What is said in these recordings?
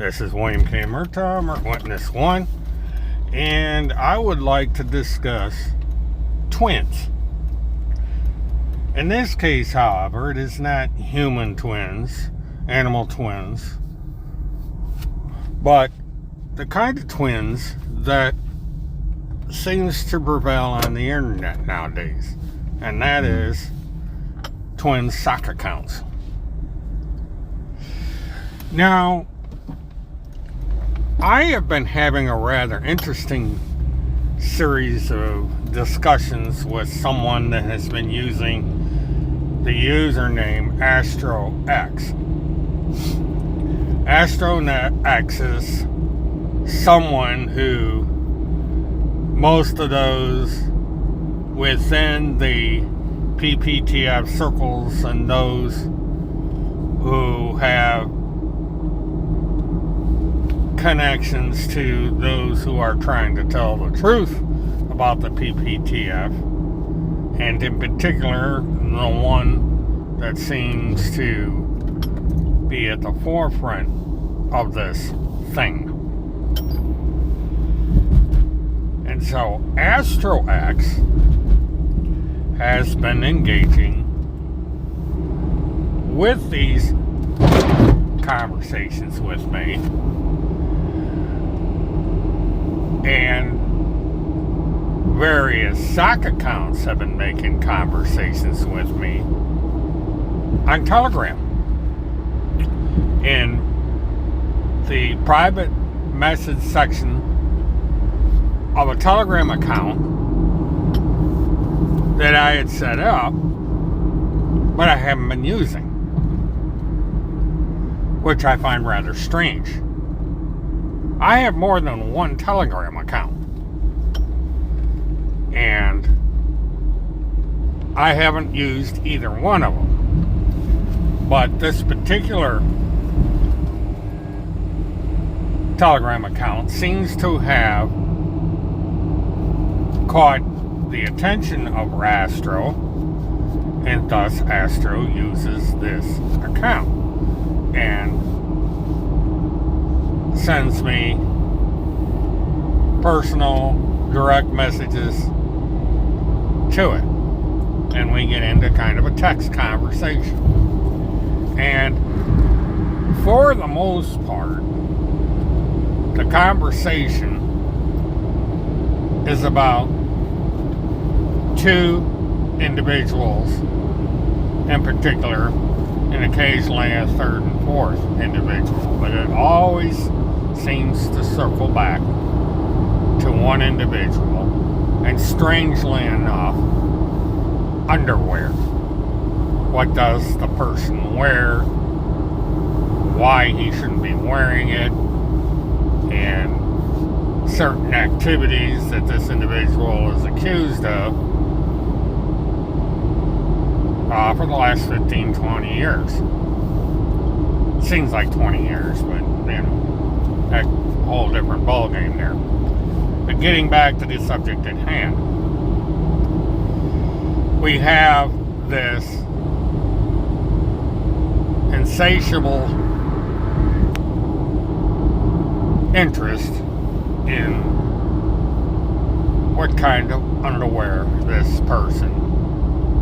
This is William K. Murtaugh, Witness 1, and I would like to discuss twins. In this case, however, it is not human twins, animal twins, but the kind of twins that seems to prevail on the internet nowadays, and that is twin sock accounts. Now, I have been having a rather interesting series of discussions with someone that has been using the username AstroX. AstroX is someone who most of those within the PPTF circles and those who have connections to those who are trying to tell the truth about the PPTF, and in particular the one that seems to be at the forefront of this thing. And so AstroX has been engaging with these conversations with me, and various sock accounts have been making conversations with me on Telegram. In the private message section of a Telegram account that I had set up, but I haven't been using, which I find rather strange. I have more than one Telegram account, and I haven't used either one of them. But this particular Telegram account seems to have caught the attention of Astro, and thus Astro uses this account and sends me personal direct messages to it, and we get into kind of a text conversation. And for the most part, the conversation is about two individuals in particular, and occasionally a third and fourth individual, but it always seems to circle back to one individual, and strangely enough, underwear. What does the person wear? Why he shouldn't be wearing it? And certain activities that this individual is accused of for the last 15, 20 years. Seems like 20 years, but, you know, a whole different ballgame there. But getting back to the subject at hand, we have this insatiable interest in what kind of underwear this person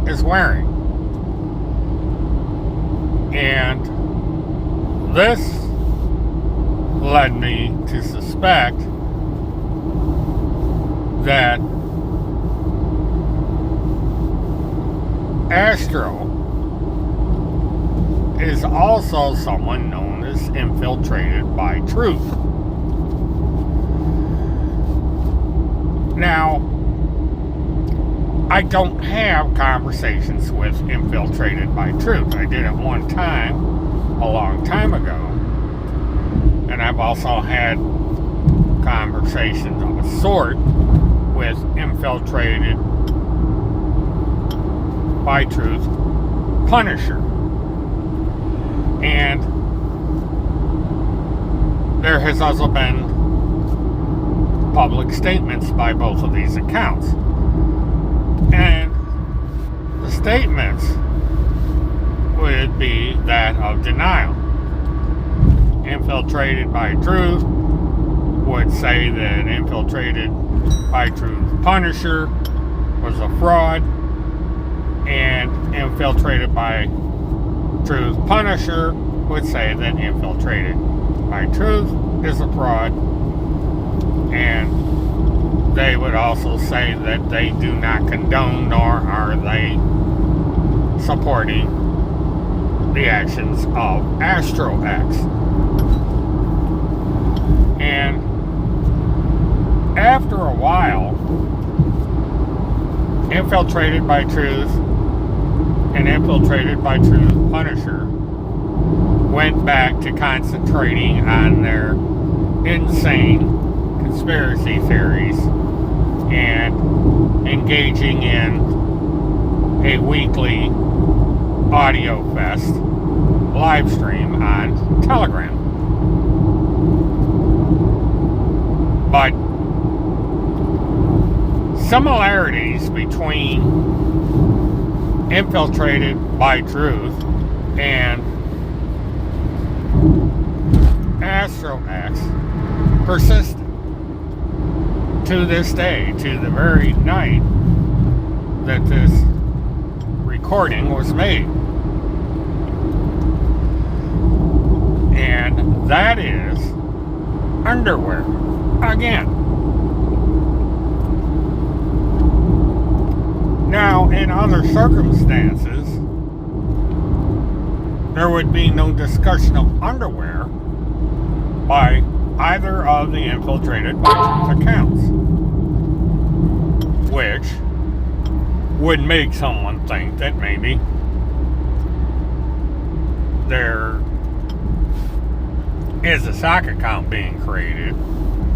is wearing. And this led me to suspect that Astro is also someone known as infiltrated by truth. Now, I don't have conversations with infiltrated by truth. I did at one time, a long time ago, and I've also had conversations of a sort with infiltrated by truth Punisher. And there has also been public statements by both of these accounts. And the statements would be that of denial. Infiltrated by Truth would say that Infiltrated by Truth Punisher was a fraud, and Infiltrated by Truth Punisher would say that Infiltrated by Truth is a fraud, and they would also say that they do not condone nor are they supporting the actions of Astro X. And after a while, Infiltrated by Truth and Infiltrated by Truth Punisher went back to concentrating on their insane conspiracy theories and engaging in a weekly audio fest live stream on Telegram. But similarities between Infiltrated by Truth and Astro X persisted to this day, to the very night that this recording was made. And that is underwear again. Now, in other circumstances, there would be no discussion of underwear by either of the Infiltrated by Truth accounts, which would make someone think that maybe there is a sock account being created,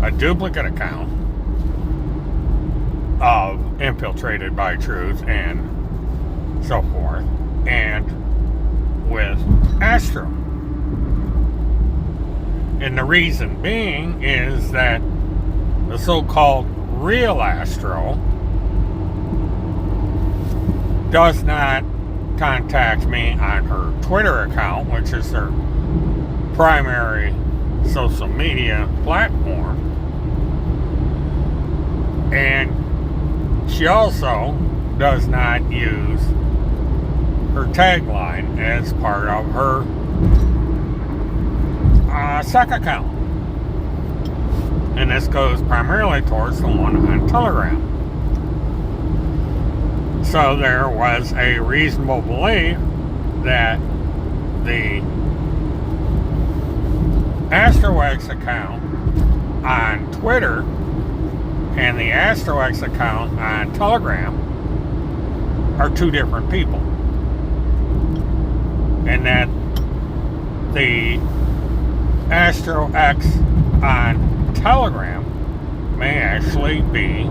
a duplicate account of Infiltrated by Truth and so forth, and with Astro. And the reason being is that the so-called real Astro does not contact me on her Twitter account, which is her primary social media platform. And she also does not use her tagline as part of her SEC account. And this goes primarily towards the one on Telegram. So there was a reasonable belief that the AstroX account on Twitter and the AstroX account on Telegram are two different people. And that the AstroX on Telegram may actually be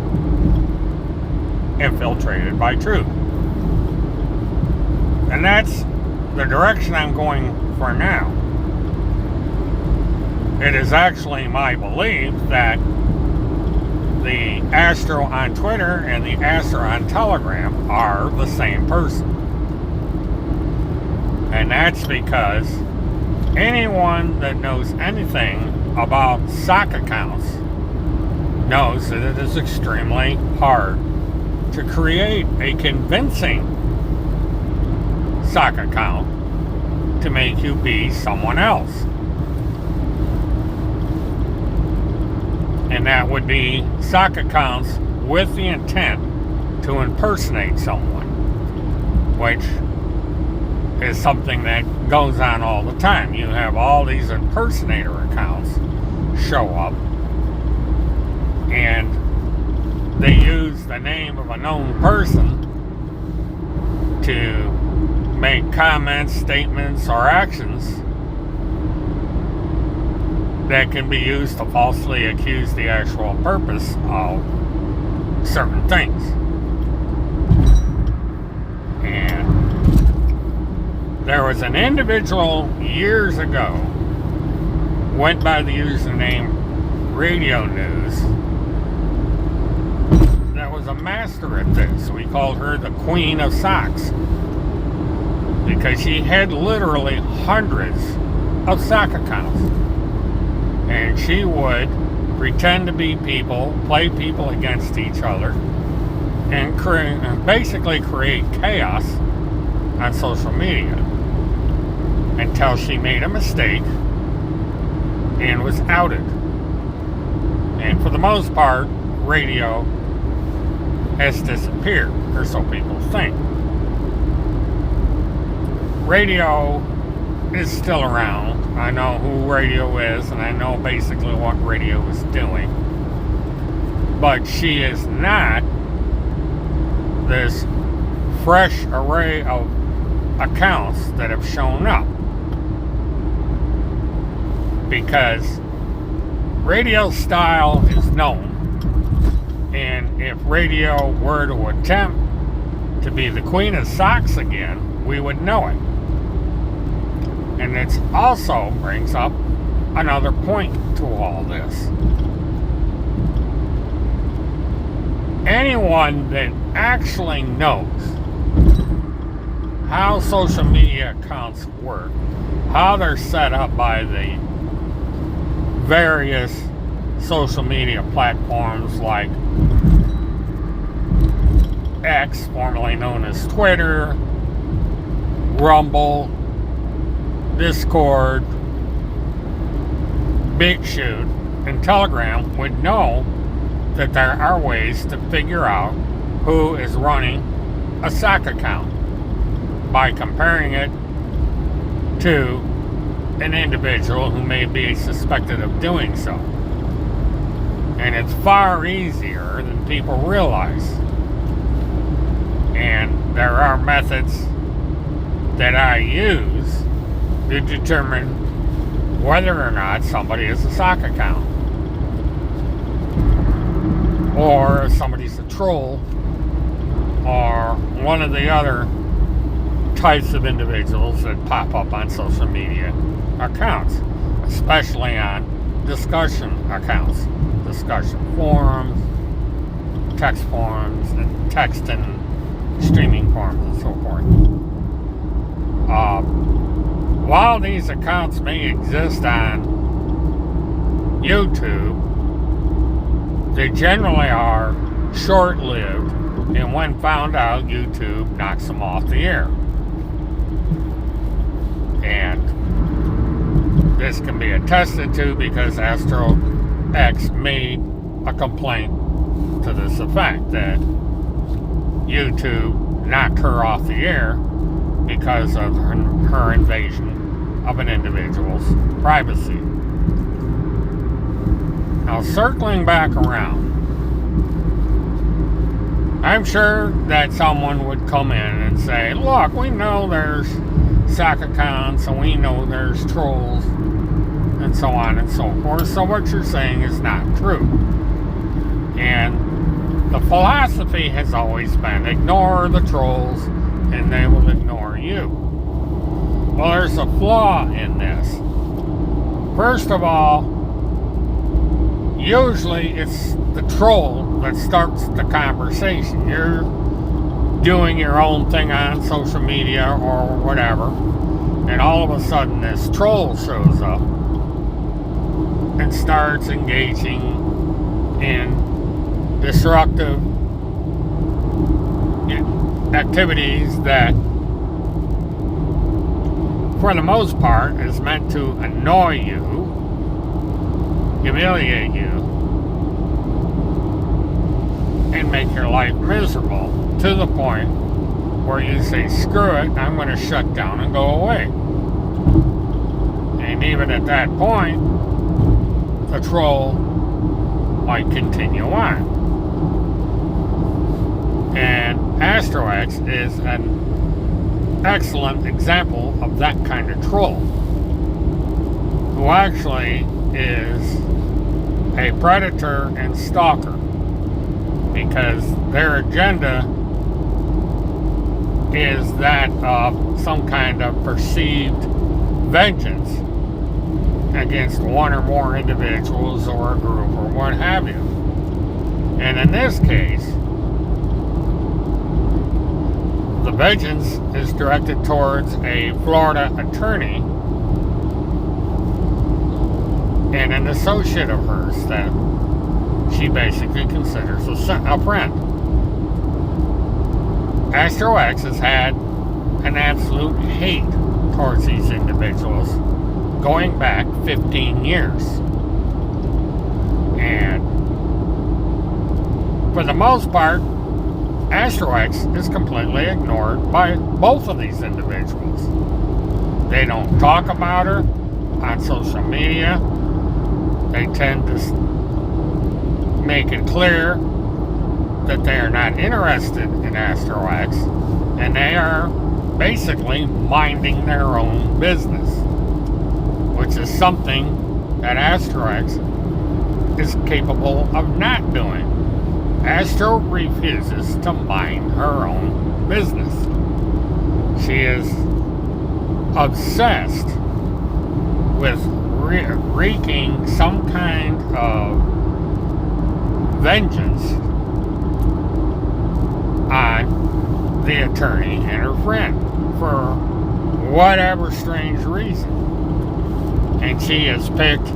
Infiltrated by Truth. And that's the direction I'm going for now. It is actually my belief that the Astro on Twitter and the Astro on Telegram are the same person. And that's because anyone that knows anything about sock accounts knows that it is extremely hard to create a convincing sock account to make you be someone else. And that would be sock accounts with the intent to impersonate someone, which is something that goes on all the time. You have all these impersonator accounts show up, and they use the name of a known person to make comments, statements, or actions that can be used to falsely accuse the actual purpose of certain things. And there was an individual years ago, went by the username Radio News, that was a master at this. We called her the Queen of Socks, because she had literally hundreds of sock accounts. And she would pretend to be people, play people against each other, and basically create chaos on social media until she made a mistake and was outed. And for the most part, radio has disappeared, or so people think. Radio is still around. I know who radio is, and I know basically what radio is doing. But she is not this fresh array of accounts that have shown up. Because radio style is known. And if radio were to attempt to be the queen of socks again, we would know it. And it also brings up another point to all this. Anyone that actually knows how social media accounts work, how they're set up by the various social media platforms like X, formerly known as Twitter, Rumble, Discord, BitChute, and Telegram would know that there are ways to figure out who is running a sock account by comparing it to an individual who may be suspected of doing so. And it's far easier than people realize. And there are methods that I use to determine whether or not somebody is a sock account, or if somebody's a troll, or one of the other types of individuals that pop up on social media accounts, especially on discussion accounts, discussion forums, text forums, and text and streaming forums, and so forth. While these accounts may exist on YouTube, they generally are short-lived, and when found out, YouTube knocks them off the air. And this can be attested to because Astro X made a complaint to this effect that YouTube knocked her off the air because of her invasion of an individual's privacy. Now, circling back around, I'm sure that someone would come in and say, look, we know there's sock accounts and we know there's trolls and so on and so forth, so what you're saying is not true. And the philosophy has always been ignore the trolls and they will ignore you. Well, there's a flaw in this. First of all, usually it's the troll that starts the conversation. You're doing your own thing on social media or whatever, and all of a sudden this troll shows up and starts engaging in disruptive activities that, for the most part, is meant to annoy you, humiliate you, and make your life miserable to the point where you say, screw it, I'm going to shut down and go away. And even at that point, the troll might continue on. And AstroX is an excellent example of that kind of troll, who actually is a predator and stalker, because their agenda is that of some kind of perceived vengeance against one or more individuals or a group or what have you. And in this case, the vengeance is directed towards a Florida attorney and an associate of hers that she basically considers a friend. Astro X has had an absolute hate towards these individuals going back 15 years. And for the most part, Astro X is completely ignored by both of these individuals. They don't talk about her on social media. They tend to make it clear that they are not interested in Astro X, and they are basically minding their own business, which is something that Astro X is capable of not doing. Astro refuses to mind her own business. She is obsessed with wreaking some kind of vengeance on the attorney and her friend for whatever strange reason. And she has picked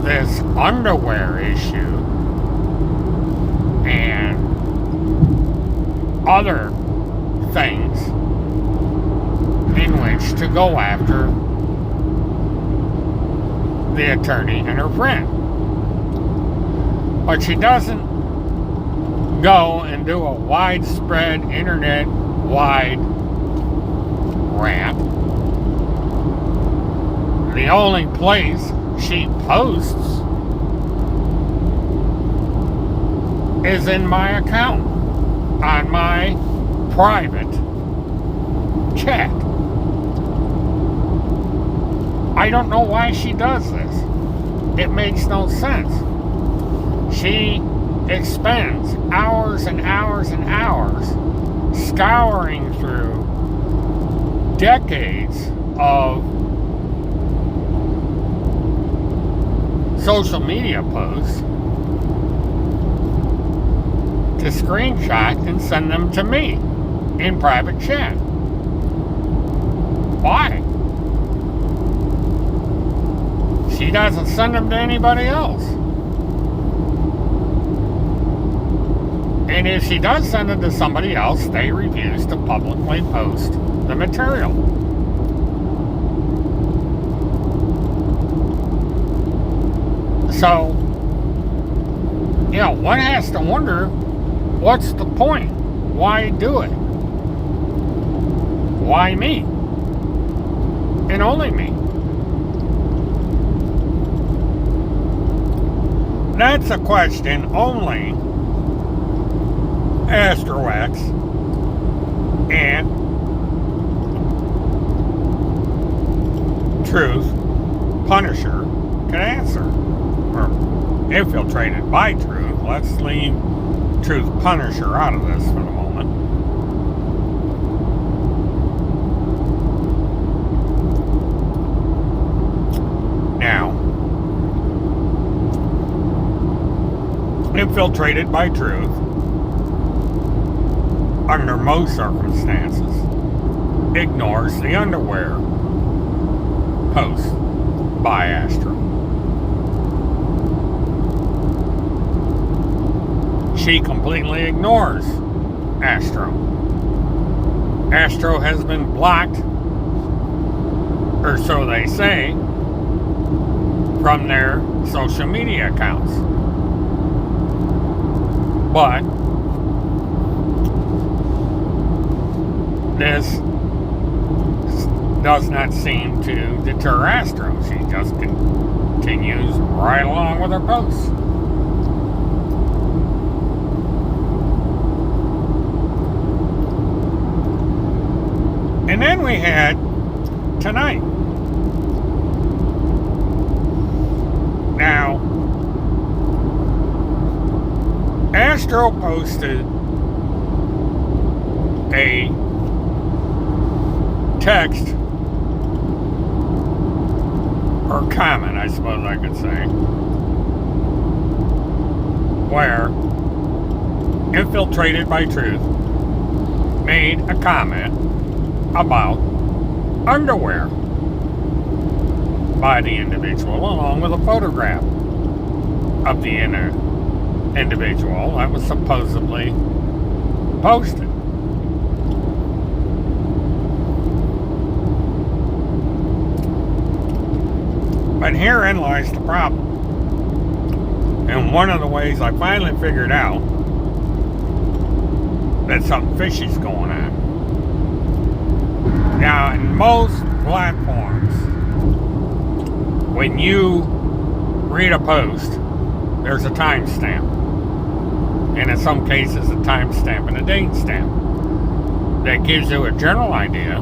this underwear issue and other things in which to go after the attorney and her friend. But she doesn't go and do a widespread internet-wide rant. The only place she posts is in my account, on my private chat. I don't know why she does this. It makes no sense. She expends hours and hours and hours scouring through decades of social media posts to screenshot and send them to me in private chat. Why? She doesn't send them to anybody else. And if she does send them to somebody else, they refuse to publicly post the material. So, one has to wonder, what's the point? Why do it? Why me? And only me? That's a question only Astro X and Truth Punisher can answer. Or infiltrated by Truth. Let's leave Truth Punisher out of this for the moment. Now, infiltrated by Truth, under most circumstances, ignores the underwear post by Astro. She completely ignores Astro. Astro has been blocked, or so they say, from their social media accounts. But this does not seem to deter Astro. She just continues right along with her posts. And then we had tonight. Now, Astro posted a text or comment, I suppose I could say, where Infiltrated by Truth made a comment about underwear. by the individual, along with a photograph of the individual that was supposedly posted. But herein lies the problem. And one of the ways I finally figured out that something fishy's going on. Now, in most platforms, when you read a post, there's a timestamp. And in some cases, a timestamp and a date stamp. That gives you a general idea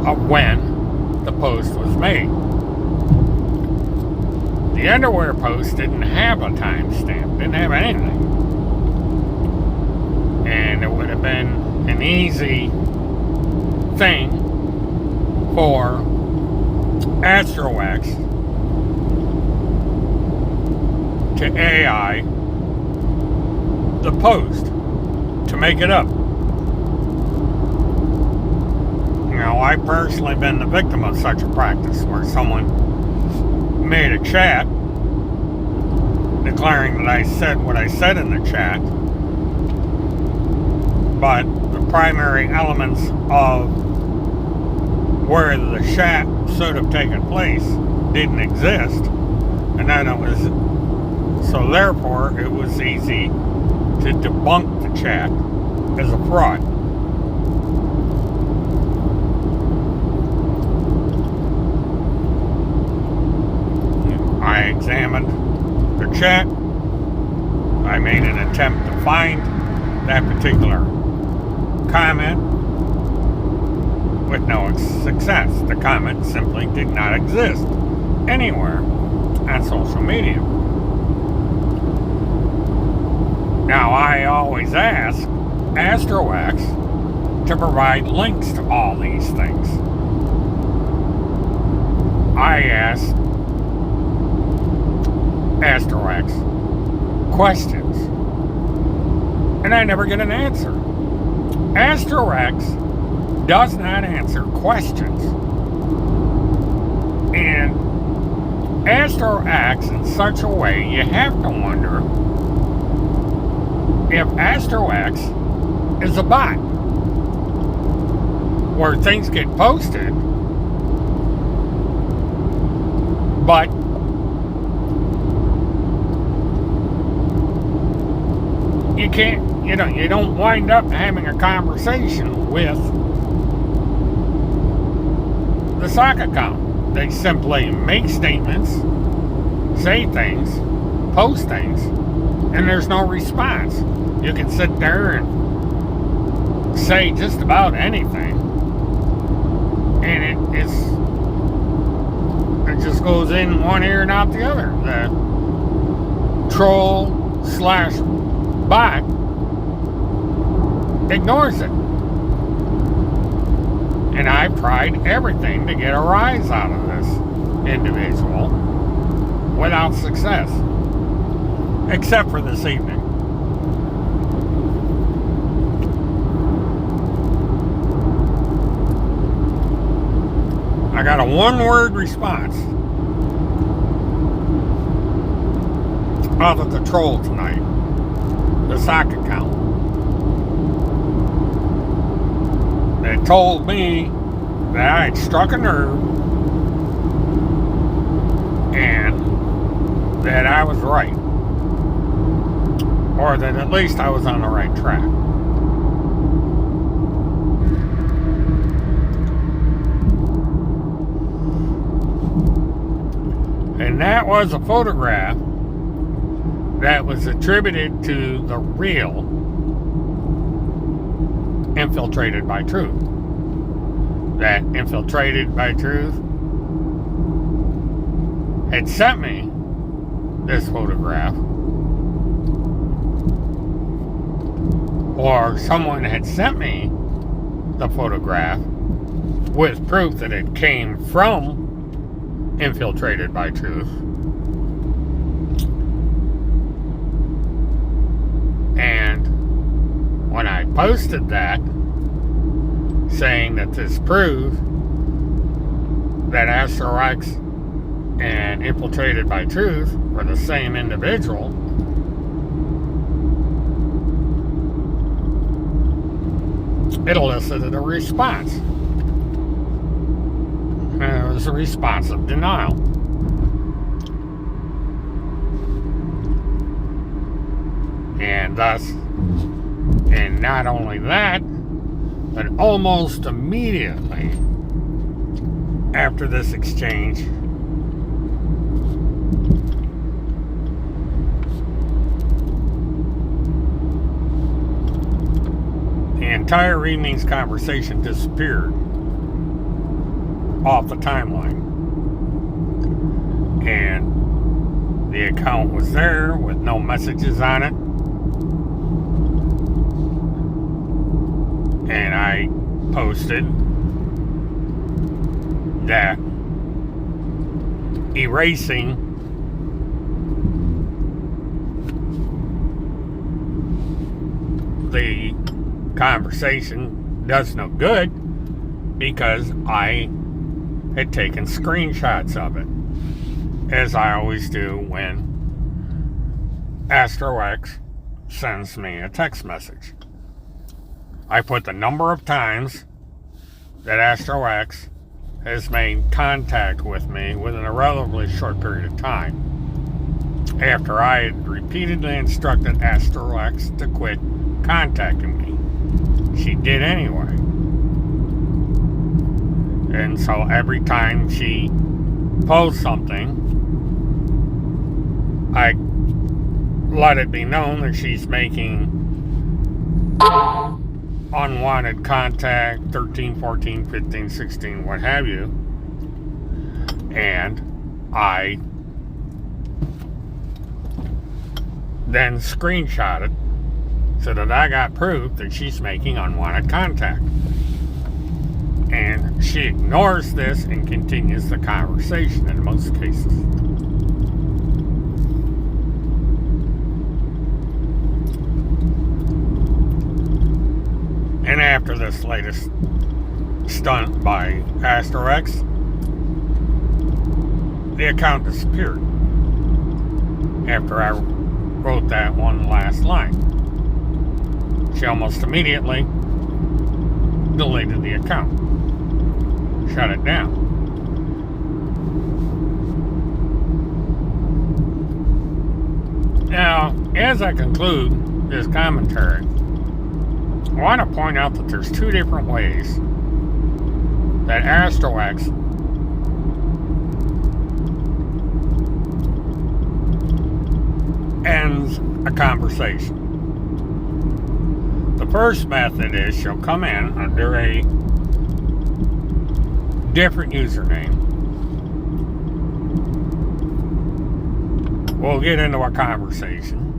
of when the post was made. The underwear post didn't have a timestamp, didn't have anything. And it would have been an easy thing for AstroX to AI the post to make it up. Now, I've personally been the victim of such a practice where someone made a chat declaring that I said what I said in the chat, but the primary elements of where the chat should have taken place didn't exist, and then it was so therefore it was easy to debunk the chat as a fraud. I examined the chat. I made an attempt to find that particular comment with no success. The comment simply did not exist anywhere on social media. Now, I always ask AstroX to provide links to all these things. I ask AstroX questions, and I never get an answer. AstroX does not answer questions, and Astro acts in such a way you have to wonder if AstroX is a bot, where things get posted, but you can't, you don't wind up having a conversation with the sock account. They simply make statements, say things, post things, and there's no response. You can sit there and say just about anything, and it just goes in one ear and out the other. The troll/bot ignores it. And I've tried everything to get a rise out of this individual without success. Except for this evening. I got a one-word response out of the troll tonight. The sock account. They told me that I had struck a nerve and that I was right. Or that at least I was on the right track. And that was a photograph that was attributed to the real Infiltrated by Truth. That Infiltrated by Truth had sent me this photograph, or someone had sent me the photograph with proof that it came from Infiltrated by Truth. And when I posted that, saying that this proved that Astro X and Infiltrated by Truth were the same individual, it elicited a response. And it was a response of denial. And thus, and not only that, but almost immediately after this exchange, the entire evening's conversation disappeared off the timeline. And the account was there with no messages on it. And I posted that erasing the conversation does no good because I had taken screenshots of it, as I always do when Astro X sends me a text message. I put the number of times that Astro X has made contact with me within a relatively short period of time, after I had repeatedly instructed Astro X to quit contacting me. She did anyway. And so every time she posts something, I let it be known that she's making unwanted contact, 13, 14, 15, 16, what have you. And I then screenshot it so that I got proof that she's making unwanted contact. And she ignores this and continues the conversation in most cases. And after this latest stunt by Astro X, the account disappeared after I wrote that one last line. She almost immediately deleted the account, shut it down. Now, as I conclude this commentary, I want to point out that there's two different ways that Astro X ends a conversation. The first method is she'll come in under a different username. We'll get into a conversation.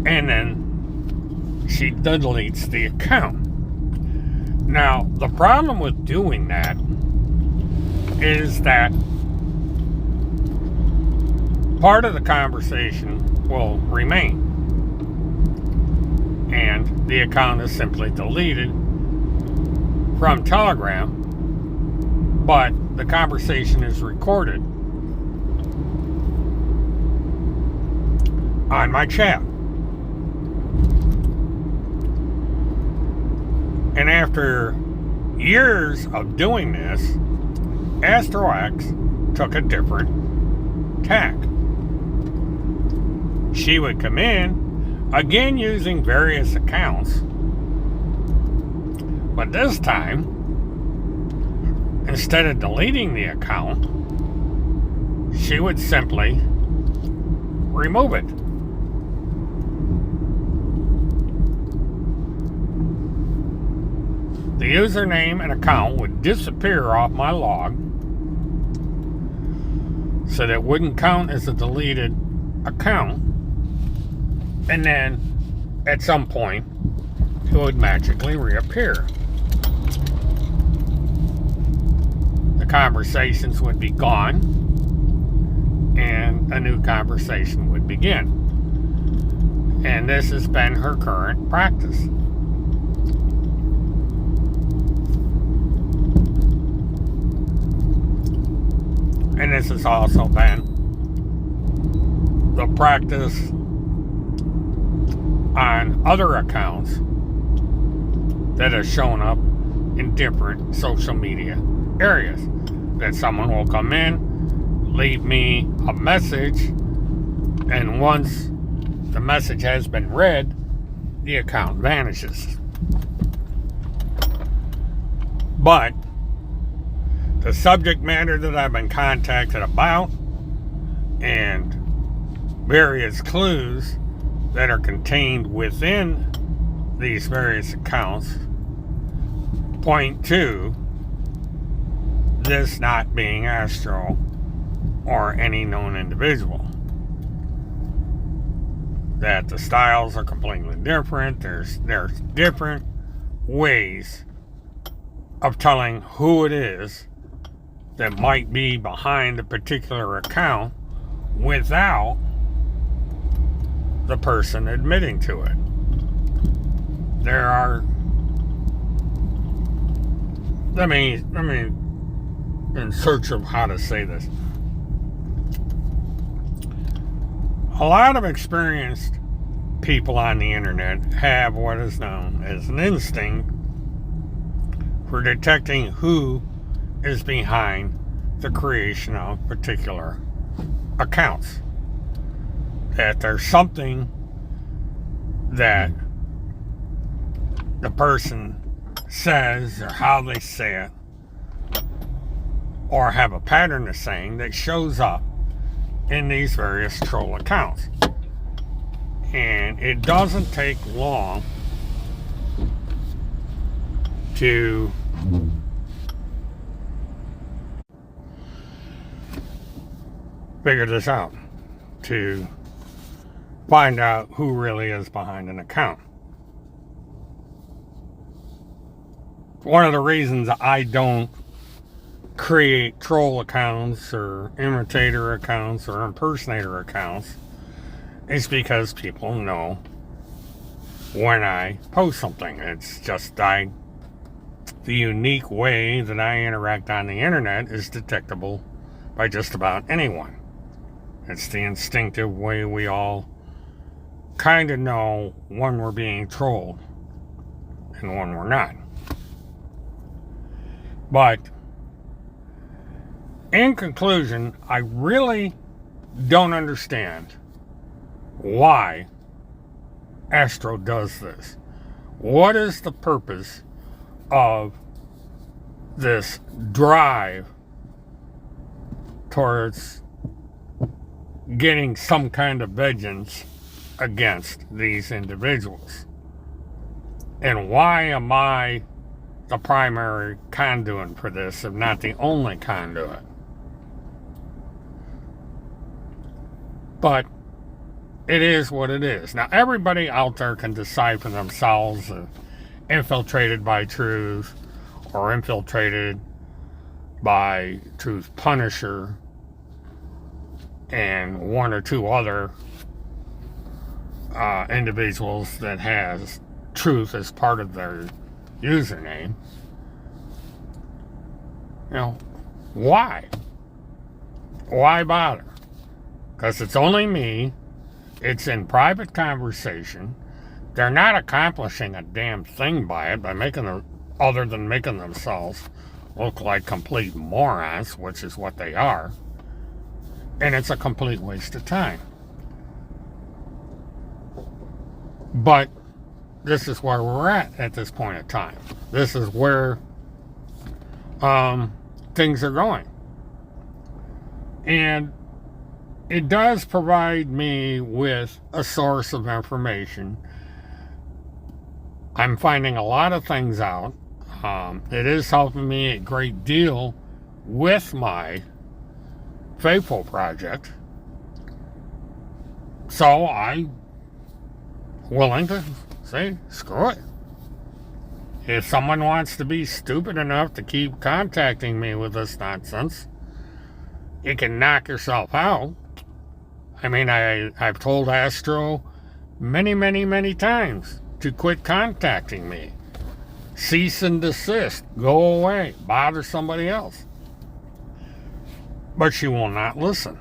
And then she deletes the account. Now, the problem with doing that is that part of the conversation will remain, and the account is simply deleted from Telegram, but the conversation is recorded on my chat. And after years of doing this, Astro X took a different tack. She would come in, again using various accounts, but this time, instead of deleting the account, she would simply remove it. The username and account would disappear off my log so that it wouldn't count as a deleted account, and then at some point it would magically reappear. The conversations would be gone and a new conversation would begin. And this has been her current practice. And this has also been the practice on other accounts that have shown up in different social media areas. That someone will come in, leave me a message, and once the message has been read, the account vanishes. But the subject matter that I've been contacted about and various clues that are contained within these various accounts point to this not being Astro or any known individual. That the styles are completely different. There's different ways of telling who it is that might be behind a particular account without the person admitting to it. There are, let me in search of how to say this. A lot of experienced people on the internet have what is known as an instinct for detecting who is behind the creation of particular accounts. That there's something that the person says or how they say it or have a pattern of saying that shows up in these various troll accounts. And it doesn't take long to figure this out, to find out who really is behind an account. One of the reasons I don't create troll accounts or imitator accounts or impersonator accounts is because people know when I post something. It's just the unique way that I interact on the internet is detectable by just about anyone. It's the instinctive way we all kind of know when we're being trolled and when we're not. But in conclusion, I really don't understand why Astro does this. What is the purpose of this drive towards getting some kind of vengeance against these individuals? And why am I the primary conduit for this, if not the only conduit? But it is what it is. Now, everybody out there can decide for themselves if infiltrated by Truth or infiltrated by Truth Punisher and one or two other individuals that has Truth as part of their username. You know, why? Why bother? Because it's only me. It's in private conversation. They're not accomplishing a damn thing by it, by other than making themselves look like complete morons, which is what they are. And it's a complete waste of time. But this is where we're at this point in time. This is where things are going. And it does provide me with a source of information. I'm finding a lot of things out. It is helping me a great deal with my Faithful project. So I'm willing to say, screw it. If someone wants to be stupid enough to keep contacting me with this nonsense, you can knock yourself out. I mean, I've told Astro many times to quit contacting me. Cease and desist. Go away. Bother somebody else. but she will not listen.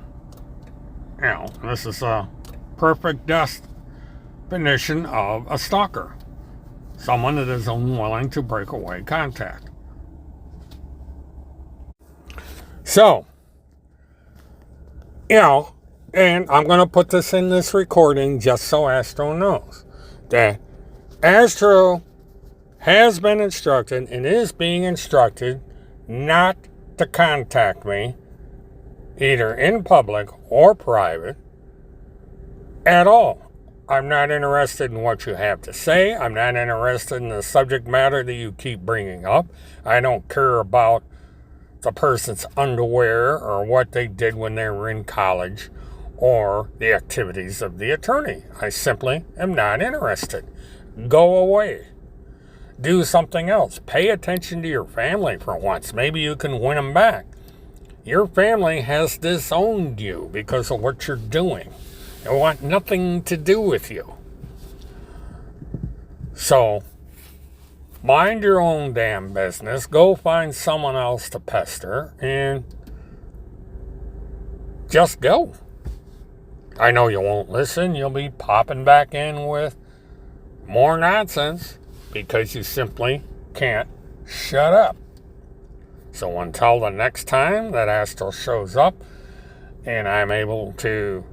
This is a perfect definition of a stalker. Someone that is unwilling to break away contact. So, and I'm going to put this in this recording just so Astro knows that Astro has been instructed and is being instructed not to contact me either in public or private at all. I'm not interested in what you have to say. I'm not interested in the subject matter that you keep bringing up. I don't care about the person's underwear or what they did when they were in college or the activities of the attorney. I simply am not interested. Go away. Do something else. Pay attention to your family for once. Maybe you can win them back. Your family has disowned you because of what you're doing. They want nothing to do with you. So, mind your own damn business. Go find someone else to pester and just go. I know you won't listen. You'll be popping back in with more nonsense because you simply can't shut up. So until the next time that Astro shows up and I'm able to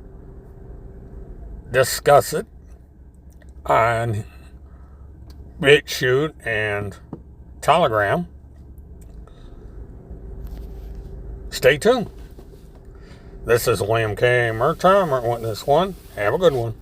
discuss it on BitChute and Telegram, stay tuned. This is William K. Murtaugh, Witness 1. Have a good one.